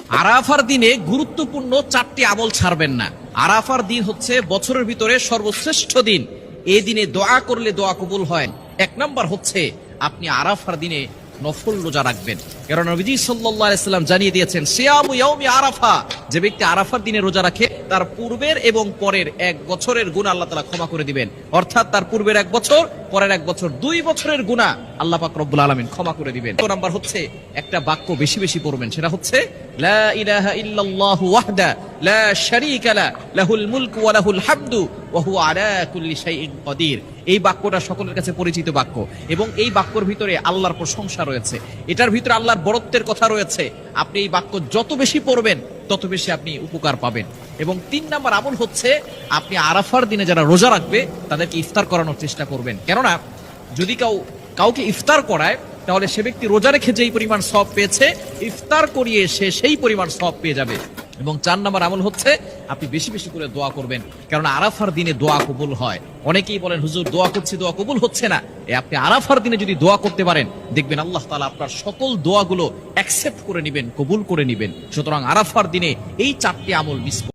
আরাফার দিনে গুরুত্বপূর্ণ 4টি আমল ছাড়বেন না। আরাফার দিন হচ্ছে বছরের ভিতরে সর্বশ্রেষ্ঠ দিন। এই দিনে দোয়া করলে দোয়া কবুল হয়। 1 নাম্বার হচ্ছে আপনি আরাফার দিনে নফল রোজা রাখবেন, কারণ নবীজি সাল্লাল্লাহু আলাইহি সাল্লাম জানিয়ে দিয়েছেন, সিয়ামু ইয়াউমি আরাফা, যে ব্যক্তি আরাফার দিনে রোজা রাখে তার পূর্বের এবং পরের 1 বছরের গুনাহ আল্লাহ তাআলা ক্ষমা করে দিবেন। অর্থাৎ তার পূর্বের 1 বছর, পরের 1 বছর, 2 বছরের গুনাহ আল্লাহ পাক রব্বুল আলামিন ক্ষমা করে দিবেন। 2 নাম্বার হচ্ছে একটা বাক্য বেশি বেশি পড়বেন, সেটা হচ্ছে লা ইলাহা ইল্লাল্লাহু ওয়াহদা লা শারীকা লা লাহুল মুলকু ওয়া লাহুল হামদু ওয়া হুয়া আলা কুল্লি শাইইন কাদির। এই বাক্যটা সকলের কাছে পরিচিত বাক্য এবং এই বাক্যর ভিতরে আল্লাহর প্রশংসা রয়েছে, এটার ভিতরে আল্লাহর বরত্বের কথা রয়েছে। আপনি এই বাক্য যত বেশি পড়বেন তত বেশি আপনি উপকার পাবেন। এবং 3 নাম্বার আমল হচ্ছে আপনি আরাফার দিনে যারা রোজা রাখবে তাদেরকে ইফতার করানোর চেষ্টা করবেন, কেননা যদি কাউকে ইফতার করায় তাহলে সে ব্যক্তি রোজা রেখে যেই পরিমাণ সওয়াব পেয়েছে, ইফতার করিয়ে সে সেই পরিমাণ সওয়াব পেয়ে যাবে। এবং 4 নাম্বার আমল হচ্ছে আপনি বেশি বেশি করে দোয়া করবেন, কারণ আরাফার দিনে দোয়া কবুল হয়। অনেকেই বলেন, হুজুর দোয়া করছি দোয়া কবুল হচ্ছে না। আপনি আরাফার দিনে যদি দোয়া করতে পারেন, দেখবেন আল্লাহ তাআলা আপনার সকল দোয়াগুলো অ্যাকসেপ্ট করে নেবেন, কবুল করে নেবেন। সুতরাং আরাফার দিনে এই 4টি আমল মিস